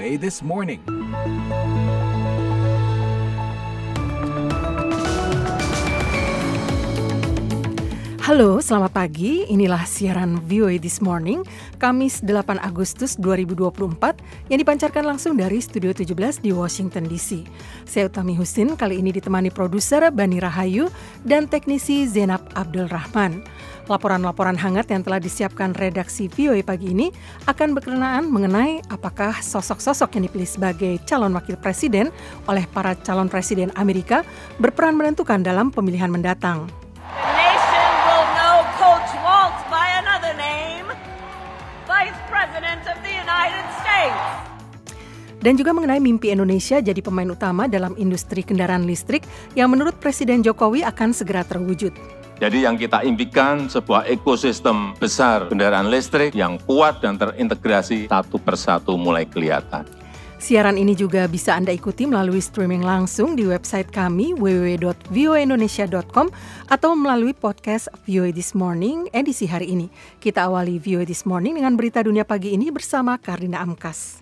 VOA This Morning. Halo, selamat pagi. Inilah siaran VOA This Morning, Kamis 8 Agustus 2024 yang dipancarkan langsung dari Studio 17 di Washington DC. Saya Utami Husin, kali ini ditemani produser Bani Rahayu dan teknisi Zainab Abdul Rahman. Laporan-laporan hangat yang telah disiapkan redaksi VOA pagi ini akan berkenaan mengenai apakah sosok-sosok yang dipilih sebagai calon wakil presiden oleh para calon presiden Amerika berperan menentukan dalam pemilihan mendatang. Dan juga mengenai mimpi Indonesia jadi pemain utama dalam industri kendaraan listrik yang menurut Presiden Jokowi akan segera terwujud. Jadi yang kita impikan sebuah ekosistem besar kendaraan listrik yang kuat dan terintegrasi satu persatu mulai kelihatan. Siaran ini juga bisa Anda ikuti melalui streaming langsung di website kami www.voaindonesia.com atau melalui podcast VOA This Morning edisi hari ini. Kita awali VOA This Morning dengan berita dunia pagi ini bersama Karina Amkas.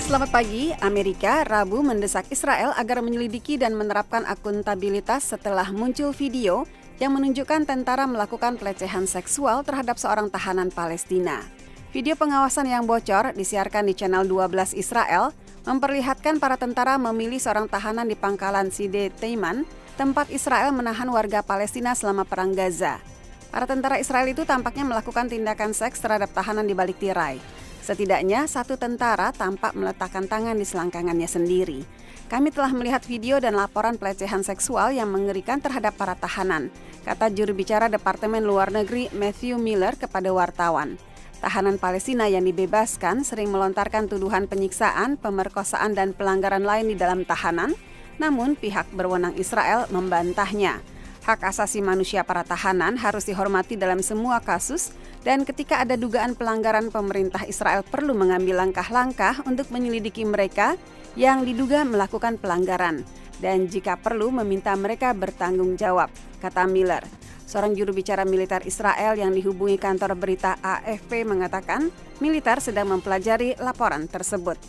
Selamat pagi. Amerika Rabu mendesak Israel agar menyelidiki dan menerapkan akuntabilitas setelah muncul video yang menunjukkan tentara melakukan pelecehan seksual terhadap seorang tahanan Palestina. Video pengawasan yang bocor disiarkan di channel 12 Israel memperlihatkan para tentara memilih seorang tahanan di pangkalan Side Teiman, tempat Israel menahan warga Palestina selama Perang Gaza. Para tentara Israel itu tampaknya melakukan tindakan seks terhadap tahanan di balik tirai. Setidaknya satu tentara tampak meletakkan tangan di selangkangannya sendiri. Kami telah melihat video dan laporan pelecehan seksual yang mengerikan terhadap para tahanan, kata juru bicara Departemen Luar Negeri Matthew Miller kepada wartawan. Tahanan Palestina yang dibebaskan sering melontarkan tuduhan penyiksaan, pemerkosaan, dan pelanggaran lain di dalam tahanan, namun pihak berwenang Israel membantahnya. Hak asasi manusia para tahanan harus dihormati dalam semua kasus, dan ketika ada dugaan pelanggaran, pemerintah Israel perlu mengambil langkah-langkah untuk menyelidiki mereka yang diduga melakukan pelanggaran, dan jika perlu meminta mereka bertanggung jawab, kata Miller. Seorang juru bicara militer Israel yang dihubungi kantor berita AFP mengatakan militer sedang mempelajari laporan tersebut.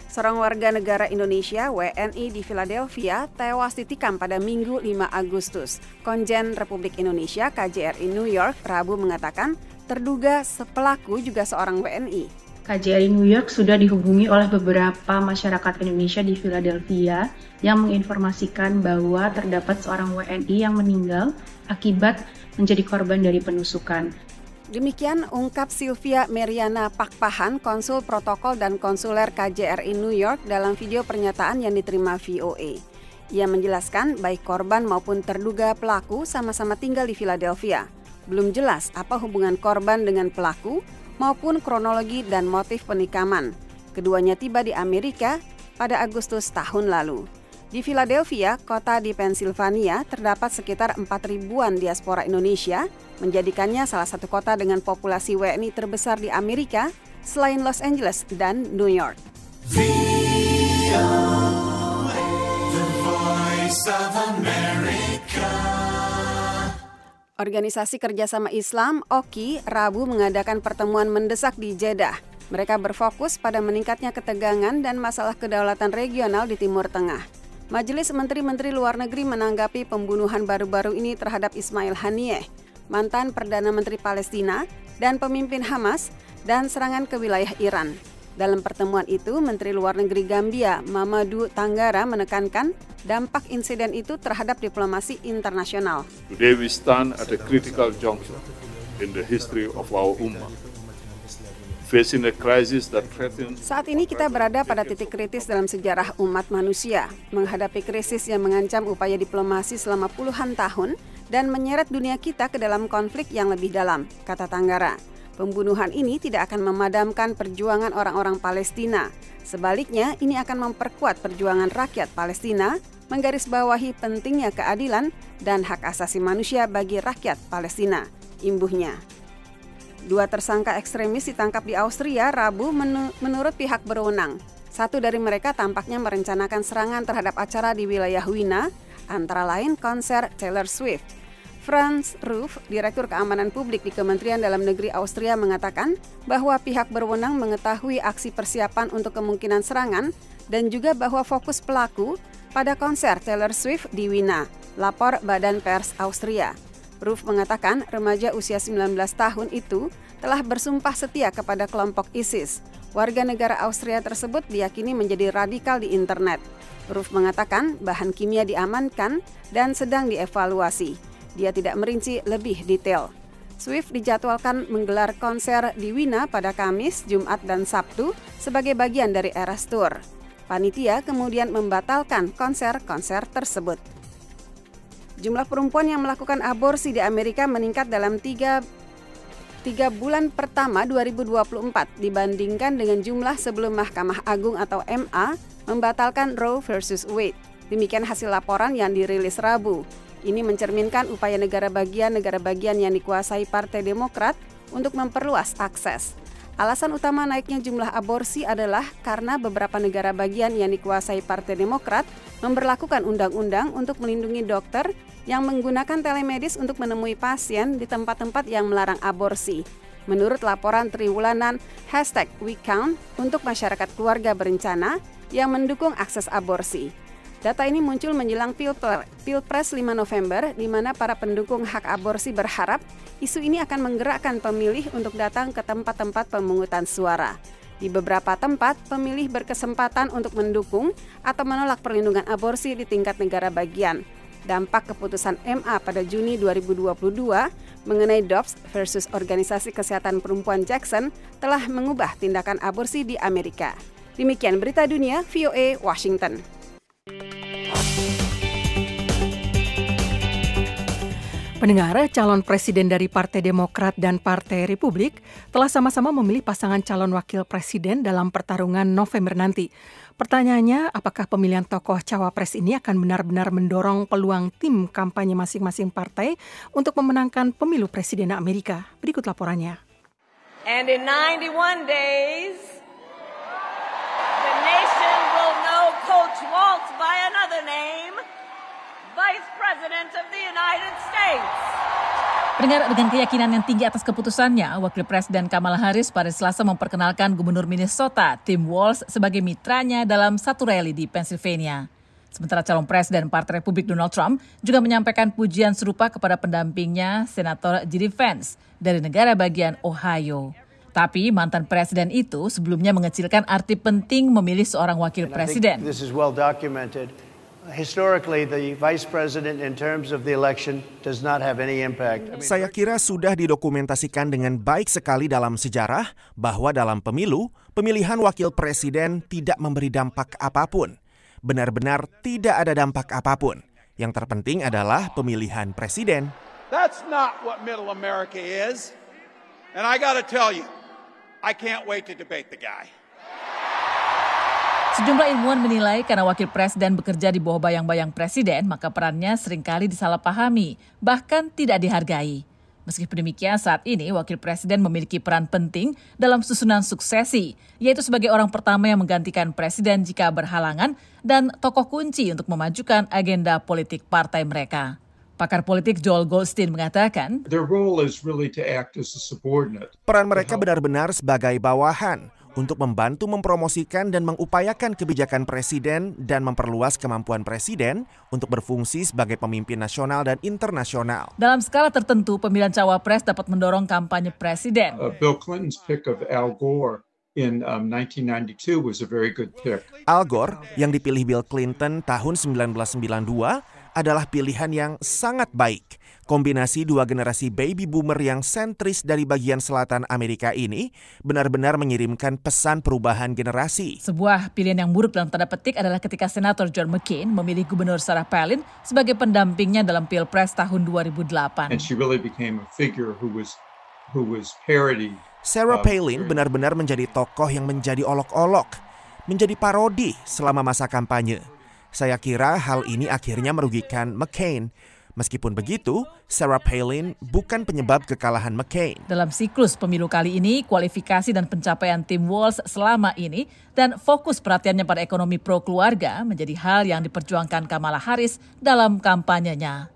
Seorang warga negara Indonesia, WNI di Philadelphia, tewas ditikam pada Minggu 5 Agustus. Konjen Republik Indonesia KJRI New York Rabu mengatakan terduga pelaku juga seorang WNI. KJRI New York sudah dihubungi oleh beberapa masyarakat Indonesia di Philadelphia yang menginformasikan bahwa terdapat seorang WNI yang meninggal akibat menjadi korban dari penusukan. Demikian ungkap Sylvia Meriana Pakpahan, konsul protokol dan konsuler KJRI New York dalam video pernyataan yang diterima VOA. Ia menjelaskan baik korban maupun terduga pelaku sama-sama tinggal di Philadelphia. Belum jelas apa hubungan korban dengan pelaku maupun kronologi dan motif penikaman. Keduanya tiba di Amerika pada Agustus tahun lalu. Di Philadelphia, kota di Pennsylvania, terdapat sekitar 4.000-an diaspora Indonesia, menjadikannya salah satu kota dengan populasi WNI terbesar di Amerika selain Los Angeles dan New York. Organisasi Kerjasama Islam, OKI, Rabu mengadakan pertemuan mendesak di Jeddah. Mereka berfokus pada meningkatnya ketegangan dan masalah kedaulatan regional di Timur Tengah. Majelis Menteri-Menteri Luar Negeri menanggapi pembunuhan baru-baru ini terhadap Ismail Haniyeh, mantan Perdana Menteri Palestina dan pemimpin Hamas, dan serangan ke wilayah Iran. Dalam pertemuan itu, Menteri Luar Negeri Gambia, Mamadou Tangara, menekankan dampak insiden itu terhadap diplomasi internasional. Today we stand at a critical juncture in the history of our ummah. Saat ini kita berada pada titik kritis dalam sejarah umat manusia, menghadapi krisis yang mengancam upaya diplomasi selama puluhan tahun dan menyeret dunia kita ke dalam konflik yang lebih dalam, kata Tanggara. Pembunuhan ini tidak akan memadamkan perjuangan orang-orang Palestina. Sebaliknya, ini akan memperkuat perjuangan rakyat Palestina, menggarisbawahi pentingnya keadilan dan hak asasi manusia bagi rakyat Palestina, imbuhnya. 2 tersangka ekstremis ditangkap di Austria Rabu menurut pihak berwenang. Satu dari mereka tampaknya merencanakan serangan terhadap acara di wilayah Wina, antara lain konser Taylor Swift. Franz Ruf, Direktur Keamanan Publik di Kementerian Dalam Negeri Austria mengatakan bahwa pihak berwenang mengetahui aksi persiapan untuk kemungkinan serangan dan juga bahwa fokus pelaku pada konser Taylor Swift di Wina, lapor Badan Pers Austria. Ruf mengatakan remaja usia 19 tahun itu telah bersumpah setia kepada kelompok ISIS. Warga negara Austria tersebut diyakini menjadi radikal di internet. Ruf mengatakan bahan kimia diamankan dan sedang dievaluasi. Dia tidak merinci lebih detail. Swift dijadwalkan menggelar konser di Wina pada Kamis, Jumat, dan Sabtu sebagai bagian dari Eras Tour. Panitia kemudian membatalkan konser-konser tersebut. Jumlah perempuan yang melakukan aborsi di Amerika meningkat dalam 3 bulan pertama 2024 dibandingkan dengan jumlah sebelum Mahkamah Agung atau MA membatalkan Roe versus Wade. Demikian hasil laporan yang dirilis Rabu. Ini mencerminkan upaya negara bagian yang dikuasai Partai Demokrat untuk memperluas akses. Alasan utama naiknya jumlah aborsi adalah karena beberapa negara bagian yang dikuasai Partai Demokrat memberlakukan undang-undang untuk melindungi dokter yang menggunakan telemedis untuk menemui pasien di tempat-tempat yang melarang aborsi. Menurut laporan triwulanan #WeCount untuk masyarakat keluarga berencana yang mendukung akses aborsi. Data ini muncul menjelang Pilpres 5 November, di mana para pendukung hak aborsi berharap isu ini akan menggerakkan pemilih untuk datang ke tempat-tempat pemungutan suara. Di beberapa tempat, pemilih berkesempatan untuk mendukung atau menolak perlindungan aborsi di tingkat negara bagian. Dampak keputusan MA pada Juni 2022 mengenai Dobbs versus Organisasi Kesehatan Perempuan Jackson telah mengubah tindakan aborsi di Amerika. Demikian berita dunia VOA Washington. Pendengar, calon presiden dari Partai Demokrat dan Partai Republik telah sama-sama memilih pasangan calon wakil presiden dalam pertarungan November nanti. Pertanyaannya, apakah pemilihan tokoh cawapres ini akan benar-benar mendorong peluang tim kampanye masing-masing partai untuk memenangkan pemilu presiden Amerika? Berikut laporannya. And in 91 days, the nation will know Coach Waltz by another name, Vice President of the United States. Pendengar, dengan keyakinan yang tinggi atas keputusannya, Wakil Presiden Kamala Harris pada Selasa memperkenalkan Gubernur Minnesota Tim Walz sebagai mitranya dalam satu rally di Pennsylvania. Sementara calon Presiden Partai Republik Donald Trump juga menyampaikan pujian serupa kepada pendampingnya Senator J.D. Vance dari negara bagian Ohio. Tapi mantan presiden itu sebelumnya mengecilkan arti penting memilih seorang wakil presiden. This is well documented. Historically, the vice president in terms of the election does not have any impact. Saya kira sudah didokumentasikan dengan baik sekali dalam sejarah bahwa dalam pemilu, pemilihan wakil presiden tidak memberi dampak apapun. Benar-benar tidak ada dampak apapun. Yang terpenting adalah pemilihan presiden. That's not what middle America is. And I got to tell you, I can't wait to debate the guy. Sejumlah ilmuwan menilai karena wakil presiden bekerja di bawah bayang-bayang presiden, maka perannya seringkali disalahpahami, bahkan tidak dihargai. Meskipun demikian, saat ini wakil presiden memiliki peran penting dalam susunan suksesi, yaitu sebagai orang pertama yang menggantikan presiden jika berhalangan dan tokoh kunci untuk memajukan agenda politik partai mereka. Pakar politik Joel Goldstein mengatakan, peran mereka benar-benar sebagai bawahan untuk membantu mempromosikan dan mengupayakan kebijakan presiden dan memperluas kemampuan presiden untuk berfungsi sebagai pemimpin nasional dan internasional. Dalam skala tertentu, pemilihan cawapres dapat mendorong kampanye presiden. Bill Clinton's pick of Al Gore in 1992 was a very good pick. Al Gore yang dipilih Bill Clinton tahun 1992 adalah pilihan yang sangat baik. Kombinasi dua generasi baby boomer yang sentris dari bagian selatan Amerika ini benar-benar mengirimkan pesan perubahan generasi. Sebuah pilihan yang buruk dalam tanda petik adalah ketika Senator John McCain memilih Gubernur Sarah Palin sebagai pendampingnya dalam Pilpres tahun 2008. And she really became a figure who was parody. Sarah Palin benar-benar menjadi tokoh yang menjadi olok-olok, menjadi parodi selama masa kampanye. Saya kira hal ini akhirnya merugikan McCain. Meskipun begitu, Sarah Palin bukan penyebab kekalahan McCain. Dalam siklus pemilu kali ini, kualifikasi dan pencapaian Tim Walz selama ini dan fokus perhatiannya pada ekonomi pro-keluarga menjadi hal yang diperjuangkan Kamala Harris dalam kampanyenya.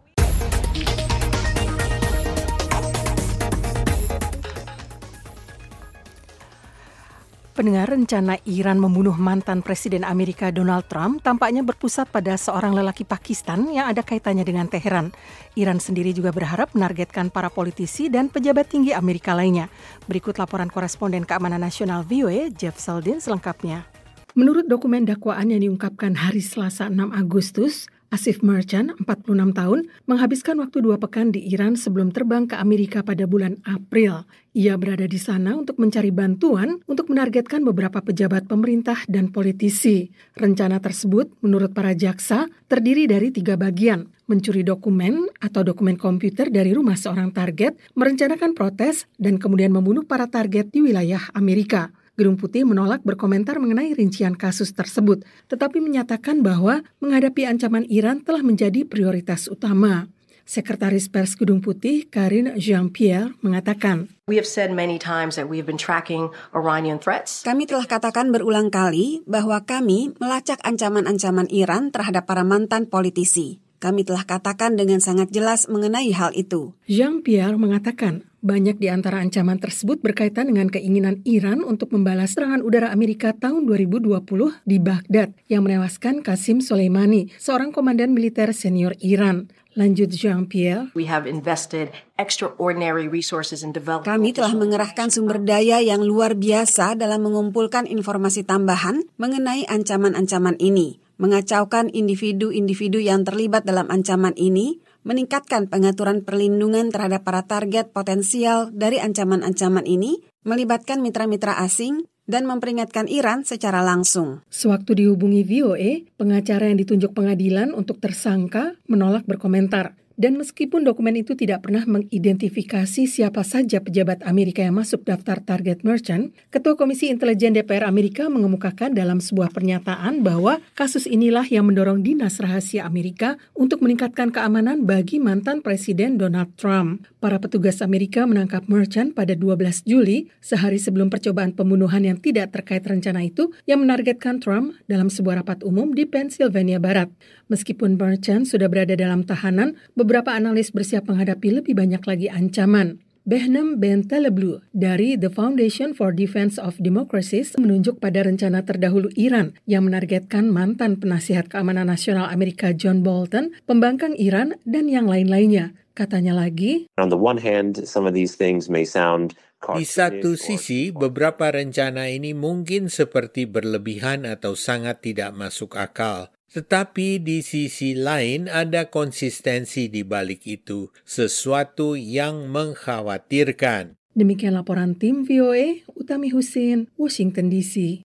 Pendengar, rencana Iran membunuh mantan Presiden Amerika Donald Trump tampaknya berpusat pada seorang lelaki Pakistan yang ada kaitannya dengan Teheran. Iran sendiri juga berharap menargetkan para politisi dan pejabat tinggi Amerika lainnya. Berikut laporan koresponden Keamanan Nasional VOA, Jeff Seldin selengkapnya. Menurut dokumen dakwaan yang diungkapkan hari Selasa 6 Agustus, Asif Merchant, 46 tahun, menghabiskan waktu 2 pekan di Iran sebelum terbang ke Amerika pada bulan April. Ia berada di sana untuk mencari bantuan untuk menargetkan beberapa pejabat pemerintah dan politisi. Rencana tersebut, menurut para jaksa, terdiri dari 3 bagian. Mencuri dokumen atau dokumen komputer dari rumah seorang target, merencanakan protes, dan kemudian membunuh para target di wilayah Amerika. Gedung Putih menolak berkomentar mengenai rincian kasus tersebut, tetapi menyatakan bahwa menghadapi ancaman Iran telah menjadi prioritas utama. Sekretaris Pers Gedung Putih, Karine Jean-Pierre, mengatakan, We have said many times that we have been tracking Iranian threats. Kami telah katakan berulang kali bahwa kami melacak ancaman-ancaman Iran terhadap para mantan politisi. Kami telah katakan dengan sangat jelas mengenai hal itu. Jean-Pierre mengatakan, banyak di antara ancaman tersebut berkaitan dengan keinginan Iran untuk membalas serangan udara Amerika tahun 2020 di Baghdad yang menewaskan Qasim Soleimani, seorang komandan militer senior Iran. Lanjut Jean-Pierre, We have invested extraordinary resources in developing. Kami telah mengerahkan sumber daya yang luar biasa dalam mengumpulkan informasi tambahan mengenai ancaman-ancaman ini, mengacaukan individu-individu yang terlibat dalam ancaman ini, meningkatkan pengaturan perlindungan terhadap para target potensial dari ancaman-ancaman ini, melibatkan mitra-mitra asing, dan memperingatkan Iran secara langsung. Sewaktu dihubungi VOA, pengacara yang ditunjuk pengadilan untuk tersangka menolak berkomentar. Dan meskipun dokumen itu tidak pernah mengidentifikasi siapa saja pejabat Amerika yang masuk daftar target merchant, Ketua Komisi Intelijen DPR Amerika mengemukakan dalam sebuah pernyataan bahwa kasus inilah yang mendorong Dinas Rahasia Amerika untuk meningkatkan keamanan bagi mantan Presiden Donald Trump. Para petugas Amerika menangkap merchant pada 12 Juli, sehari sebelum percobaan pembunuhan yang tidak terkait rencana itu yang menargetkan Trump dalam sebuah rapat umum di Pennsylvania Barat. Meskipun merchant sudah berada dalam tahanan, beberapa analis bersiap menghadapi lebih banyak lagi ancaman. Behnam Ben Taleblu dari The Foundation for Defense of Democracies menunjuk pada rencana terdahulu Iran yang menargetkan mantan penasihat keamanan nasional Amerika John Bolton, pembangkang Iran, dan yang lain-lainnya. Katanya lagi, On the one hand, some of these things may sound di satu sisi, beberapa rencana ini mungkin seperti berlebihan atau sangat tidak masuk akal. Tetapi di sisi lain ada konsistensi di balik itu, sesuatu yang mengkhawatirkan. Demikian laporan tim VOA, Utami Husin, Washington DC.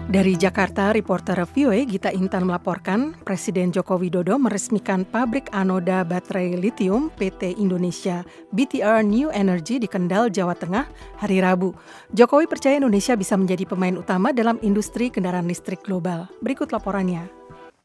Dari Jakarta, reporter VOA Gita Intan melaporkan Presiden Joko Widodo meresmikan pabrik anoda baterai litium PT Indonesia BTR New Energy di Kendal, Jawa Tengah hari Rabu. Jokowi percaya Indonesia bisa menjadi pemain utama dalam industri kendaraan listrik global. Berikut laporannya.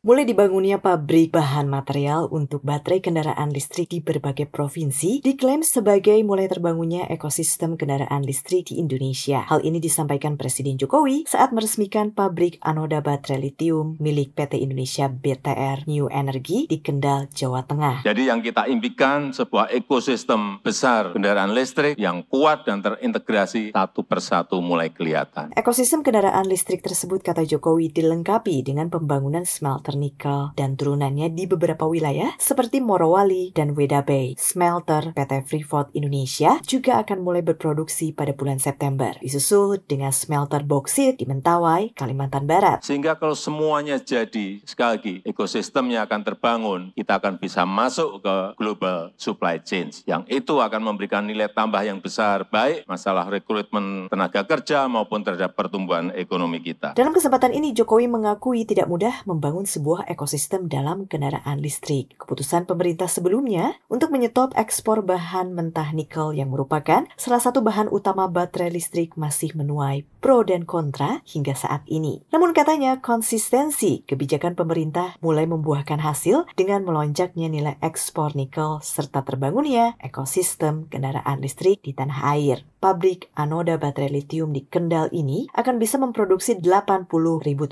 Mulai dibangunnya pabrik bahan material untuk baterai kendaraan listrik di berbagai provinsi diklaim sebagai mulai terbangunnya ekosistem kendaraan listrik di Indonesia. Hal ini disampaikan Presiden Jokowi saat meresmikan pabrik anoda baterai litium milik PT Indonesia BTR New Energy di Kendal, Jawa Tengah. Jadi yang kita impikan sebuah ekosistem besar kendaraan listrik yang kuat dan terintegrasi satu persatu mulai kelihatan. Ekosistem kendaraan listrik tersebut, kata Jokowi, dilengkapi dengan pembangunan smelter nikel dan turunannya di beberapa wilayah seperti Morowali dan Weda Bay. Smelter PT Freeport Indonesia juga akan mulai berproduksi pada bulan September, disusul dengan smelter boksit di Mentawai, Kalimantan Barat. Sehingga kalau semuanya jadi, sekali lagi, ekosistemnya akan terbangun, kita akan bisa masuk ke global supply chain. Yang itu akan memberikan nilai tambah yang besar, baik masalah rekrutmen tenaga kerja maupun terhadap pertumbuhan ekonomi kita. Dalam kesempatan ini, Jokowi mengakui tidak mudah membangun sebuah ekosistem dalam kendaraan listrik. Keputusan pemerintah sebelumnya untuk menyetop ekspor bahan mentah nikel yang merupakan salah satu bahan utama baterai listrik masih menuai pro dan kontra hingga saat ini. Namun katanya konsistensi kebijakan pemerintah mulai membuahkan hasil dengan melonjaknya nilai ekspor nikel serta terbangunnya ekosistem kendaraan listrik di tanah air. pabrik anoda baterai litium di Kendal ini akan bisa memproduksi 80.000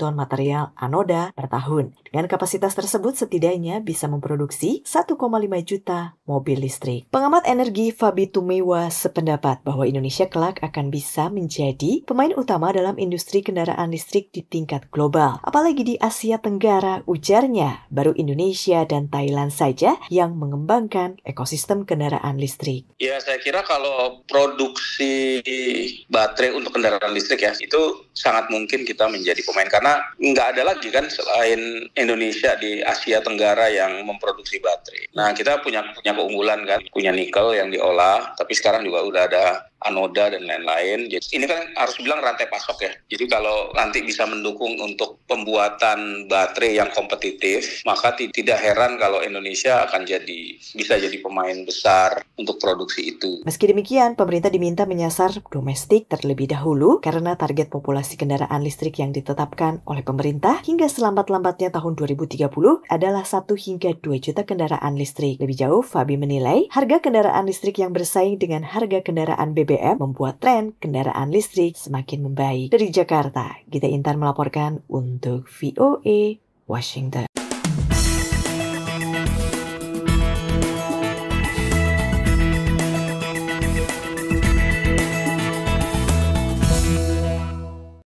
ton material anoda per tahun. Dengan kapasitas tersebut setidaknya bisa memproduksi 1,5 juta mobil listrik. Pengamat energi Fabi Tumewa sependapat bahwa Indonesia kelak akan bisa menjadi pemain utama dalam industri kendaraan listrik di tingkat global. Apalagi di Asia Tenggara, ujarnya, baru Indonesia dan Thailand saja yang mengembangkan ekosistem kendaraan listrik. Ya, saya kira kalau produksi baterai untuk kendaraan listrik ya, itu sangat mungkin kita menjadi pemain. Karena nggak ada lagi kan selain Indonesia di Asia Tenggara yang memproduksi baterai. Nah, kita punya keunggulan kan, punya nikel yang diolah, tapi sekarang juga udah ada anoda dan lain-lain. Jadi ini kan harus bilang rantai pasok ya. Jadi kalau nanti bisa mendukung untuk pembuatan baterai yang kompetitif, maka tidak heran kalau Indonesia akan bisa jadi pemain besar untuk produksi itu. Meski demikian, pemerintah diminta menyasar domestik terlebih dahulu karena target populasi kendaraan listrik yang ditetapkan oleh pemerintah hingga selambat-lambatnya tahun 2030 adalah 1 hingga 2 juta kendaraan listrik. Lebih jauh, Fabi menilai harga kendaraan listrik yang bersaing dengan harga kendaraan BBM membuat tren kendaraan listrik semakin membaik. Dari Jakarta, Gita Intan melaporkan untuk VOA Washington.